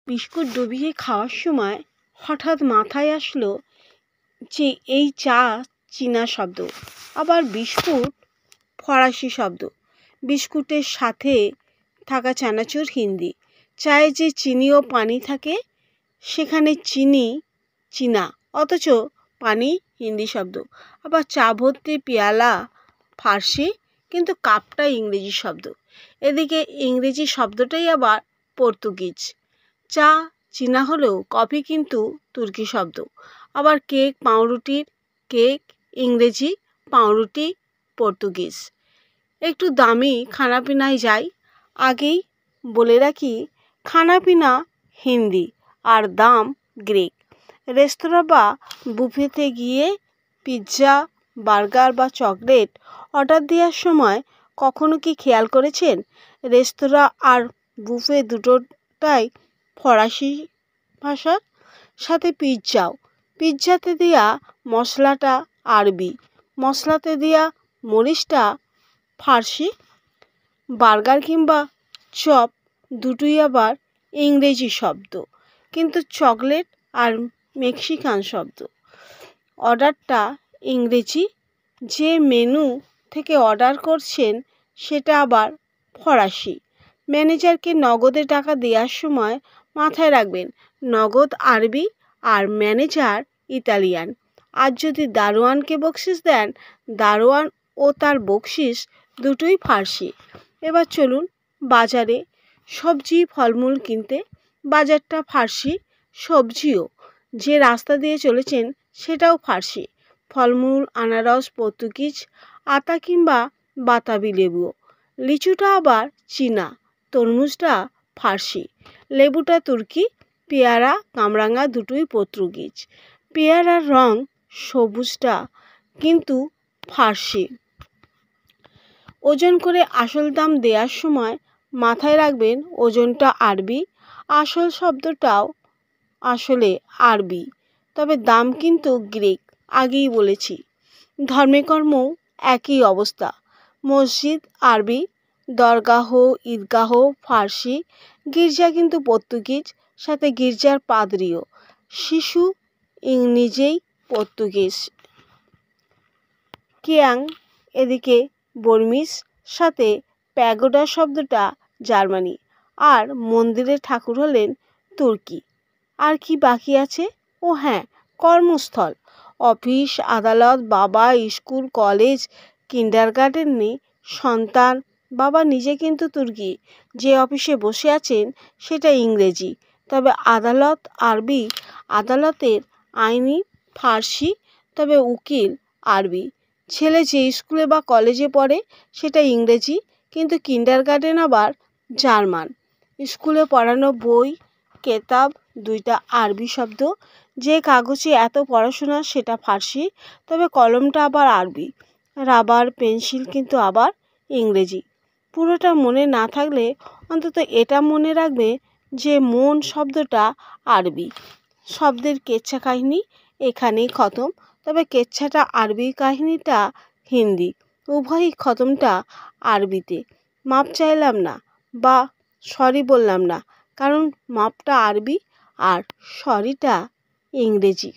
Biscuit ডুবিয়ে খাওয়ার সময় হঠাৎ মাথায় আসলো যে এই চা চীনা শব্দ, আবার বিস্কুট ফরাসি শব্দ, বিস্কুটের সাথে থাকা চানাচুর হিন্দি, চায়ে যে চিনি ও পানি থাকে সেখানে চিনি চীনা, অথচ পানি হিন্দি শব্দ, আবার চা ভর্তি পেয়ালা ফার্সি, কিন্তু কাপটা ইংরেজি শব্দ। এদিকে ইংরেজি শব্দটাই আবার পর্তুগিজ। চা চীনা হলেও কফি কিন্তু তুর্কি শব্দ। আবার কেক, পাউরুটির কেক ইংরেজি, পাউরুটি পর্তুগিজ। একটু দামি খানাপিনায় যাই। আগেই বলে রাখি, খানাপিনা হিন্দি আর দাম গ্রিক। রেস্তোরাঁ বা বুফেতে গিয়ে পিৎজা, বার্গার বা চকলেট অর্ডার দেওয়ার সময় কখনো কি খেয়াল করেছেন রেস্তোরাঁ আর বুফে দুটোটাই ফরাসি ভাষার? সাথে পিৎজাতে দেওয়া মশলাটা আরবি, মশলাতে দেওয়া মরিচটা ফার্সি। বার্গার কিংবা চপ দুটোই আবার ইংরেজি শব্দ, কিন্তু চকলেট আর মেক্সিকান শব্দ। অর্ডারটা ইংরেজি, যে মেনু থেকে অর্ডার করছেন সেটা আবার ফরাসি। ম্যানেজারকে নগদে টাকা দেওয়ার সময় মাথায় রাখবেন নগদ আরবি আর ম্যানেজার ইতালিয়ান। আর যদি দারোয়ানকে বকশিস দেন, দারোয়ান ও তার বকশিস দুটোই ফার্সি। এবার চলুন বাজারে সবজি ফলমূল কিনতে। বাজারটা ফার্সি, সবজিও যে রাস্তা দিয়ে চলেছেন সেটাও ফার্সি। ফলমূল আনারস পর্তুগিজ, আতা কিংবা বাতাবি লেবুও। লিচুটা আবার চীনা, তরমুজটা ফার্সি, লেবুটা তুর্কি, পেয়ারা কামরাঙা দুটোই পর্তুগিজ। পেয়ারার রং সবুজটা কিন্তু ফার্সি। ওজন করে আসল দাম দেওয়ার সময় মাথায় রাখবেন ওজনটা আরবি, আসল শব্দটাও আসলে আরবি, তবে দাম কিন্তু গ্রিক। আগেই বলেছি। ধর্মে কর্মও একই অবস্থা। মসজিদ আরবি, দরগাহ ঈদগাহ ফার্সি, গির্জা কিন্তু পর্তুগিজ, সাথে গির্জার পাদ্রিও। শিশু নিজেই পর্তুগিজ। কিয়াং এদিকে বর্মিজ, সাথে প্যাগোডা শব্দটা জার্মানি, আর মন্দিরের ঠাকুর হলেন তুর্কি। আর কি বাকি আছে? ও হ্যাঁ, কর্মস্থল, অফিস আদালত, বাবা স্কুল কলেজ কিন্ডারগার্টেনে সন্তান, বাবা নিজে কিন্তু তুর্কি। যে অফিসে বসে আছেন সেটা ইংরেজি, তবে আদালত আরবি, আদালতের আইনি ফার্সি, তবে উকিল আরবি। ছেলে যে স্কুলে বা কলেজে পড়ে সেটা ইংরেজি, কিন্তু কিন্ডারগার্টেন আবার জার্মান। স্কুলে পড়ানো বই কেতাব দুইটা আরবি শব্দ। যে কাগজে এত পড়াশোনা সেটা ফার্সি, তবে কলমটা আবার আরবি। রাবার পেন্সিল কিন্তু আবার ইংরেজি। পুরোটা মনে না থাকলে অন্তত এটা মনে রাখবে যে মন শব্দটা আরবি। শব্দের কেচ্ছা কাহিনী এখানেই খতম, তবে কেচ্ছাটা আরবি, কাহিনীটা হিন্দি, উভয়ই খতমটা আরবিতে। মাপ চাইলাম না বা সরি বললাম না, কারণ মাপটা আরবি আর সরিটা ইংরেজি।